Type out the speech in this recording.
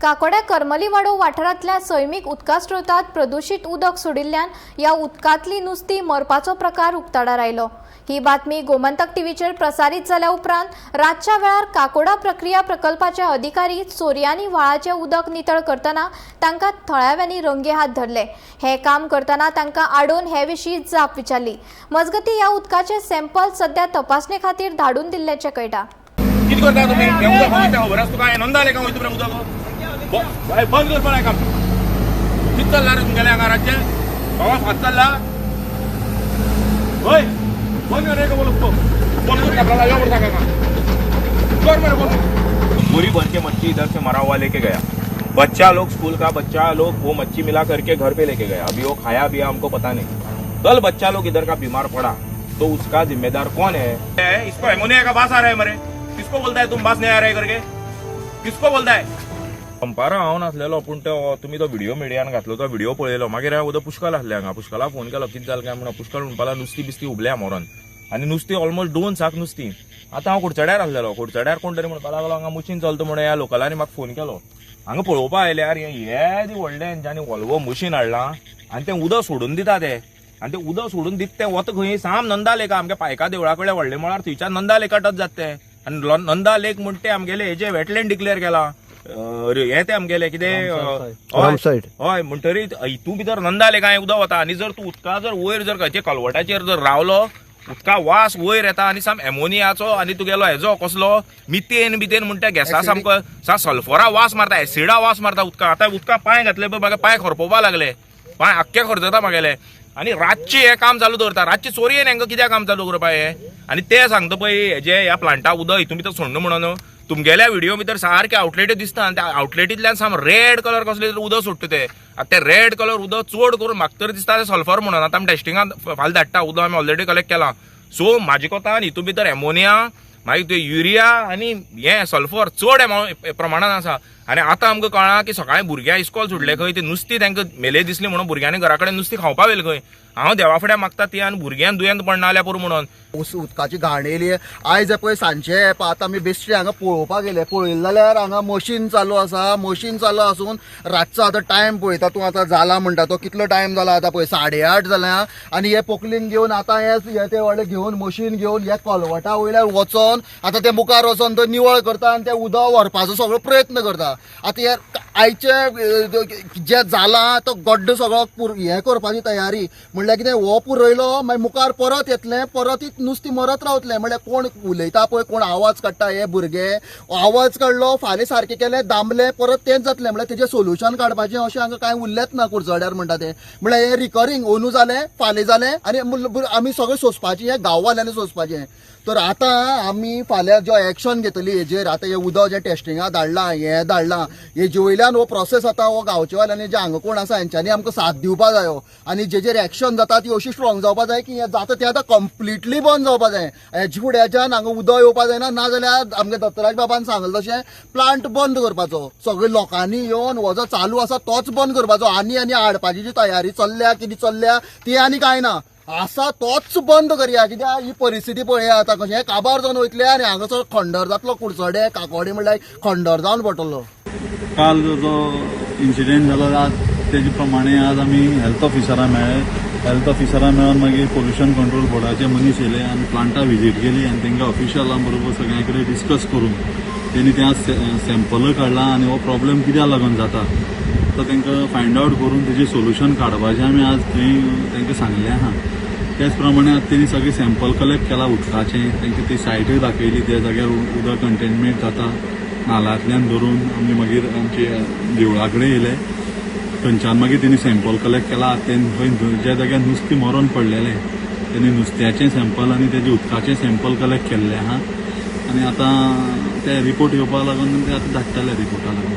काकोड्या करमलीवाडो वाठारांतल्या सैमीक उदका स्त्रोतांत प्रदूषित उदक सोडिल्ल्यान ह्या उदकांतली नुस्तीं मरपाचो प्रकार उक्ताडार आयलो। ही बातमी गोमंतक टीव्हीचेर प्रसारीत जाल्या उपरांत रातच्या वेळार काकोडा प्रक्रिया प्रकल्पाचे अधिकारी चोरयांनी व्हाळाचें उदक नितळ करतना तांकां थळाव्यांनी रंगे हात धरले। हे काम करतना तांकां आडोवन हे विशीं जाप विचारली। मजगतीं ह्या उदकाचे सॅम्पल सध्या तपासणे खातीर धाडून दिल्ल्याचें कळटा। किती करता तुम्ही? उदक बघितलं खबर असतो काय नंदाले का होय तुमरे उदक बंद कर पण काम किती चालला रे तुमच्या हांगा राज्य पावस हात चालला होय बंद कर रे का बोलतो बंद कर आपल्याला यावर टाका का कर मेरे बोल पूरी भर के मच्छी इधर से मरा हुआ लेके गया। बच्चा लोग स्कूल का बच्चा लोग वो मच्छी मिला करके घर पे लेके गया। अभी वो खाया भी हमको पता नहीं। कल बच्चा लोग इधर का बीमार पड़ा तो उसका जिम्मेदार कौन है? इसको एमोनिया का बास आ रहा है मरे। किसको बोलता है तुम बास नहीं आ रहे करके? किसको बोलता है? पंपारा हांव नासलेलो पूण तुमी तो व्हिडिओ मिडियान घातलो तो व्हिडिओ पळयलो। मागीर हांव उदक पुष्कळ आसले हांगा पुष्कळा फोन केलो कितें जालें काय म्हणून पुष्कळ म्हणपाला नुस्तीं बिस्ती उबल्या मोरोन आनी नुस्तीं ऑलमोस्ट 2 साक नुस्तीं। आतां हांव कुडचड्यार आसलेलो कुडचड्यार कोण तरी म्हणपाक लागलो हांगा मशीन चलता म्हणून ह्या लोकलांनी म्हाका फोन केलो। हांगा पळोवपाक आयल्यार हे दी व्हडलें हेंच्यांनी व्हॉल्वो मशीन हाडलां आनी तें उदक सोडून दिता ते आनी तें उदक सोडून दिता तें वता खंय साम नंदा लेक आमगे पायका देवळा कडेन व्हडलें म्हळ्यार थंयच्यान नंदा लेका टच जाता तें आनी नंदा लेक म्हणटा तें आमगेलें हेजें वेटलँड डिक्लेअर केलां हे ते आमगेले कितें हय म्हणटरी हितू भितर नंदा लेकाय उदक वता आनी जर तूं उदका जर वयर जर खंयच्या कलवटाचेर जर रावलो उदका वास वयर येता आनी साम एमोनियाचो आनी तुगेलो हेजो कसलो मिथेन बिथेन म्हणटा गॅसा सामको सा सल्फरा वास मारता एसिडा वास मारता उदका। आतां उदका पांय घातले पळय म्हाका पांय खरपोवपाक लागले पांय आख्खे खरजता म्हागेले आनी रातचे हे काम चालू दवरता रातचे चोरयेन हांकां कित्याक काम चालू करपा हे आनी ते सांगता पळय हेजे ह्या प्लांटा उदक हितून भितर सोडना म्हणून तुमगेल्या व्हिडिओ भितर सारखे आउटलेट दिसता आनी त्या आउटलेटींतल्यान साम रेड कलर कसले उदक सुट्टा ते आतां ते रेड कलर उदक चड करून म्हाका तर दिसता ते सल्फर म्हणून आतां आमी टेस्टिंगान फाल्यां धाडटा उदक आमी ऑलरेडी कलेक्ट केलां। सो म्हाजे कोतान हितून भितर एमोनिया मागीर ते युरिया आनी हे सल्फर चड प्रमाणान आसा आनी आतां आमकां कळ्ळां की सकाळीं भुरग्यां इस्कॉल सुटले खंय ते नुस्तीं तांकां मेले दिसली म्हणून भुरग्यांनी घरा कडेन नुस्तीं खावपा वयलें खंय। हांव देवा फुड्यान मागता ती आनी भुरग्यांक दुयेंत पडना जाल्यार पुरो म्हणून उदकाची घाण येयली। आयज पळय सांजचे आतां आमी बेश्टे हांगा पळोवपाक गेले पळयलें जाल्यार हांगा मशीन चालू आसा। मशीन चालू आसून रातचो आतां टायम पळयता तूं आतां जाला म्हणटा तो कितलो टायम जाला आतां पळय 8:30 जाल्या आनी हे पोकलीन घेवन आतां हे ते व्हडले घेवन मशीन घेवन हे कलवटा वयल्यार वचोन आतां ते मुखार वचोन तो निवळ करता आनी ते उदक व्हरपाचो सगळो प्रयत्न करता। आतां हे आयचे जे जाला तो गड्डो सगळो हे करपाची तयारी म्हणल्यार कितें हो पुरयलो मागीर मुखार परत येतले परत नुस्तीं मरत रावतले म्हणल्यार कोण उलयता पळय कोण आवाज काडटा हे भुरगे आवाज काडलो फाल्यां सारकें केलें दामले परत तेंच जातलें म्हणल्यार तेजें सोल्युशन काडपाचें अशें हांगा कांय उरलेंच ना कुडचड्यार म्हणटा तें म्हणल्यार हे रिकरिंग अंदू जालें फाल्यां जालें आनी आमी सगळें सोंसपाचें हें गांववाल्यांनी सोंसपाचें। तर आतां आमी फाल्यां जो एक्शन घेतली हेजेर आतां हे उदक जें टेस्टिंगाक धाडलां हें धाडलां हेजे वयल्यान हो प्रोसेस आतां हो गांवचे वाल्यांनी जे हांगा कोण आसा हेंच्यांनी आमकां साथ दिवपाक जायो आनी जेजेर एक्शन जाता ती अशी स्ट्रॉंग जावपाक जाय की हें जाता तें आतां कंप्लिटली बंद जावपाक जाय। हेजे फुड्याच्यान हांगा उदक येवपाक जायना ना जाल्यार आमगे दत्तराज बाबान सांगलें तशें प्लांट बंद करपाचो सगळे लोकांनी येवन हो जो चालू आसा तोच बंद करपाचो आनी हाडपाची जी तयारी चल्ल्या कितें चल्ल्या ती आनी कांय ना आसा तोच बंद करया कित्याक ही परिस्थिती पळया आतां कशें काबार जावन वयतले आनी हांगासर खंडर जातलो कुडचडे काकोडे म्हणल्यार खंडर जावन पडटलो। काल जो इन्सिडेंट जालो आज तेजे प्रमाणे आज आमी हेल्थ ऑफिसरां मेळोन मागीर पोल्युशन कंट्रोल बोर्डाचे मनीस येयले आनी प्लांटा विजीट केली आनी तांकां ऑफिशियलां बरोबर सगळ्यां कडेन डिस्कस करून तेणी त्या सॅम्पल काडलां आनी हो प्रॉब्लेम कित्याक लागून जाता तो तांकां फायंड आवट करून तेजें सोल्युशन काडपाचें आमी आज थंय तांकां सांगलें आहा। त्याच प्रमाणे आतां तेणी सगळें सॅम्पल कलेक्ट केलां उदकाचें तांकां ती सायटूय दाखयली त्या जाग्यार उदक कंटेनमेंट जाता नाल्यांतल्यान धरून आमी मागीर आमचे देवळा कडेन येयले थंयच्यान मागीर तेणी सॅम्पल कलेक्ट केला खंय ज्या जाग्यार नुस्तें मरोन पडलेलें तेणी नुस्त्याचें सॅम्पल आनी तेजे उदकाचें सॅम्पल कलेक्ट केल्लें आहा आनी आतां ते रिपोर्ट येवपाक लागून ते आतां धाडटले रिपोर्टा लागून।